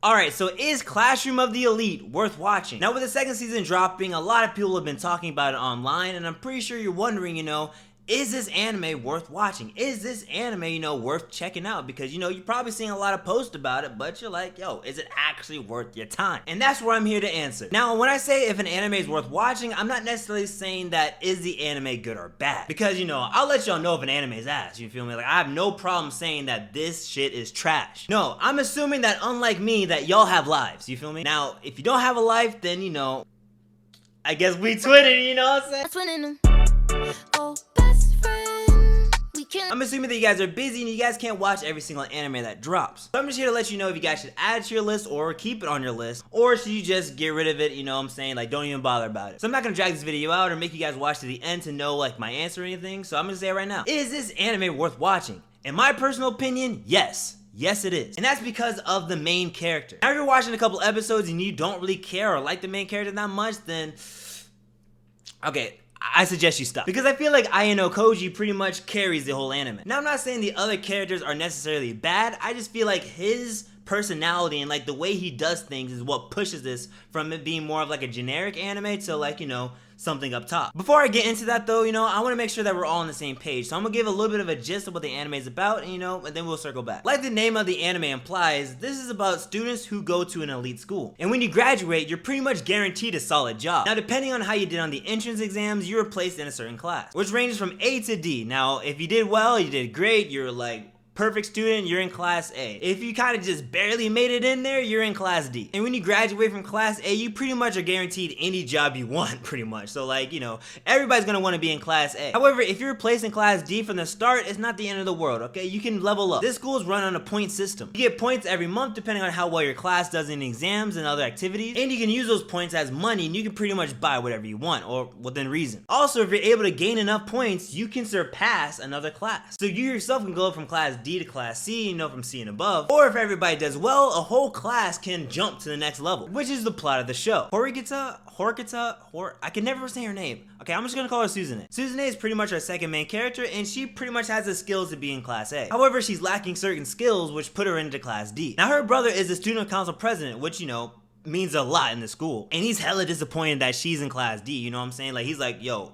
Alright, so is Classroom of the Elite worth watching? Now with the second season dropping, a lot of people have been talking about it online, and I'm pretty sure you're wondering, is this anime worth watching? Is this anime, worth checking out? Because, you're probably seeing a lot of posts about it, but you're like, yo, is it actually worth your time? And that's where I'm here to answer. Now, when I say if an anime is worth watching, I'm not necessarily saying that is the anime good or bad. Because, I'll let y'all know if an anime is ass, you feel me? Like, I have no problem saying that this shit is trash. No, I'm assuming that unlike me, that y'all have lives, you feel me? Now, if you don't have a life, then, I guess we twinning, you know what I'm saying? Twinning. Oh. I'm assuming that you guys are busy and you guys can't watch every single anime that drops. So I'm just here to let you know if you guys should add it to your list or keep it on your list, or should you just get rid of it, like don't even bother about it. So I'm not gonna drag this video out or make you guys watch to the end to know like my answer or anything, so I'm gonna say it right now. Is this anime worth watching? In my personal opinion, yes. Yes, it is. And that's because of the main character. Now if you're watching a couple episodes and you don't really care or like the main character that much, then okay, I suggest you stop. Because I feel like Ayano Koji pretty much carries the whole anime. Now I'm not saying the other characters are necessarily bad, I just feel like his personality and like the way he does things is what pushes this from it being more of like a generic anime to like, something up top. Before I get into that though, I want to make sure that we're all on the same page. So I'm gonna give a little bit of a gist of what the anime is about, and then we'll circle back. Like the name of the anime implies, this is about students who go to an elite school. And when you graduate, you're pretty much guaranteed a solid job. Now, depending on how you did on the entrance exams, you were placed in a certain class, which ranges from A to D. Now, if you did well, you did great, you're like perfect student, you're in class A. If you kind of just barely made it in there, you're in class D. And when you graduate from class A, you pretty much are guaranteed any job you want, pretty much. So like, everybody's gonna want to be in class A. However, if you're placed in class D from the start, it's not the end of the world, okay? You can level up. This school is run on a point system. You get points every month depending on how well your class does in exams and other activities. And you can use those points as money, and you can pretty much buy whatever you want, or within reason. Also, if you're able to gain enough points, you can surpass another class. So you yourself can go from class D to class C, from C and above. Or if everybody does well, a whole class can jump to the next level, which is the plot of the show. I can never say her name. Okay, I'm just gonna call her Suzune. Suzune is pretty much our second main character, and she pretty much has the skills to be in class A. However, she's lacking certain skills, which put her into class D. Now, her brother is the student council president, which, means a lot in the school. And he's hella disappointed that she's in class D, you know what I'm saying? Like, he's like, yo,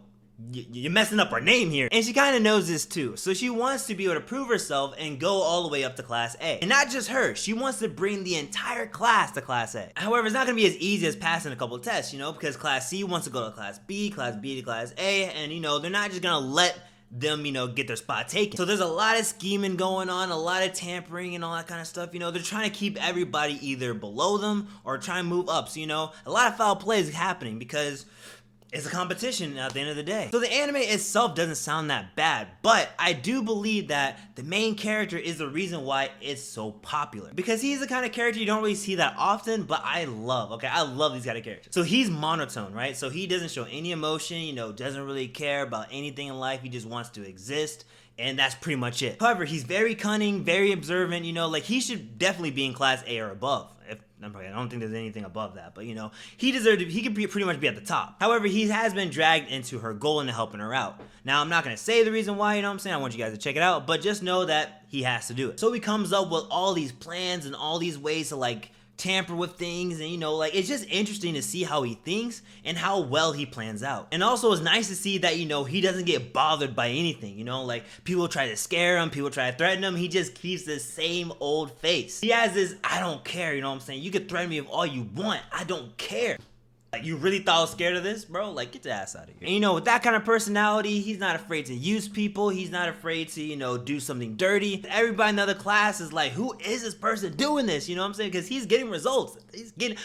you're messing up her name here. And she kind of knows this too. So she wants to be able to prove herself and go all the way up to class A. And not just her, she wants to bring the entire class to class A. However, it's not gonna be as easy as passing a couple tests, because class C wants to go to class B to class A, and they're not just gonna let them, get their spot taken. So there's a lot of scheming going on, a lot of tampering and all that kind of stuff, they're trying to keep everybody either below them or trying to move up. So, a lot of foul play is happening because it's a competition at the end of the day. So the anime itself doesn't sound that bad, but I do believe that the main character is the reason why it's so popular. Because he's the kind of character you don't really see that often, but I love, okay? I love these kind of characters. So he's monotone, right? So he doesn't show any emotion, doesn't really care about anything in life. He just wants to exist. And that's pretty much it. However, he's very cunning, very observant, like he should definitely be in class A or above. I don't think there's anything above that, but he could pretty much be at the top. However, he has been dragged into her goal into helping her out. Now, I'm not gonna say the reason why, I want you guys to check it out, but just know that he has to do it. So he comes up with all these plans and all these ways to like tamper with things, and it's just interesting to see how he thinks and how well he plans out. And also it's nice to see that he doesn't get bothered by anything, like people try to scare him, people try to threaten him, he just keeps the same old face. He has this I don't care, you can threaten me with all you want, I don't care. Like, you really thought I was scared of this, bro? Like, get your ass out of here. And with that kind of personality, he's not afraid to use people. He's not afraid to, do something dirty. Everybody in the other class is like, who is this person doing this? You know what I'm saying? Because he's getting results.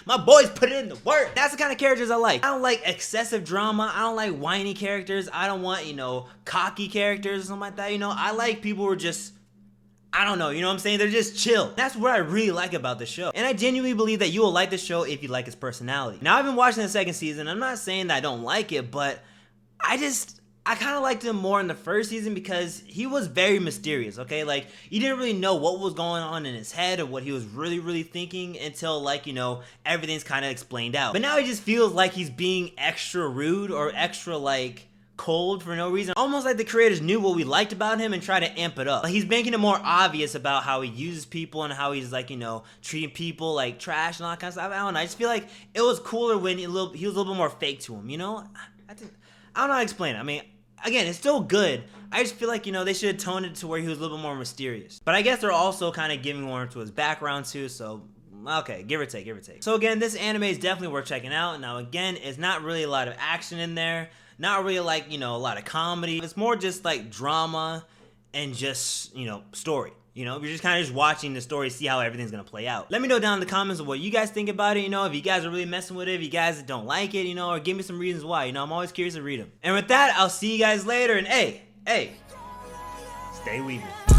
My boys put in the work. That's the kind of characters I like. I don't like excessive drama. I don't like whiny characters. I don't want, cocky characters or something like that. I like people who are just, I don't know, you know what I'm saying? They're just chill. That's what I really like about the show. And I genuinely believe that you will like the show if you like his personality. Now, I've been watching the second season. I'm not saying that I don't like it, but I kind of liked him more in the first season because he was very mysterious, okay? Like, you didn't really know what was going on in his head or what he was really, really thinking until, like, everything's kind of explained out. But now he just feels like he's being extra rude or extra, like, cold for no reason. Almost like the creators knew what we liked about him and tried to amp it up. Like, he's making it more obvious about how he uses people and how he's like, you know, treating people like trash and all that kind of stuff. I don't know. I just feel like it was cooler when he was a little bit more fake to him, you know? I don't know how to explain it. I mean, again, it's still good. I just feel like, you know, they should have toned it to where he was a little bit more mysterious. But I guess they're also kind of giving more to his background too, so okay, give or take, give or take. So again, this anime is definitely worth checking out. Now again, it's not really a lot of action in there. Not really like, you know, a lot of comedy. It's more just like drama and just, you know, story. You know, you're just kind of just watching the story, see how everything's gonna play out. Let me know down in the comments of what you guys think about it, you know, if you guys are really messing with it, if you guys don't like it, you know, or give me some reasons why, you know, I'm always curious to read them. And with that, I'll see you guys later, and hey, stay weaving.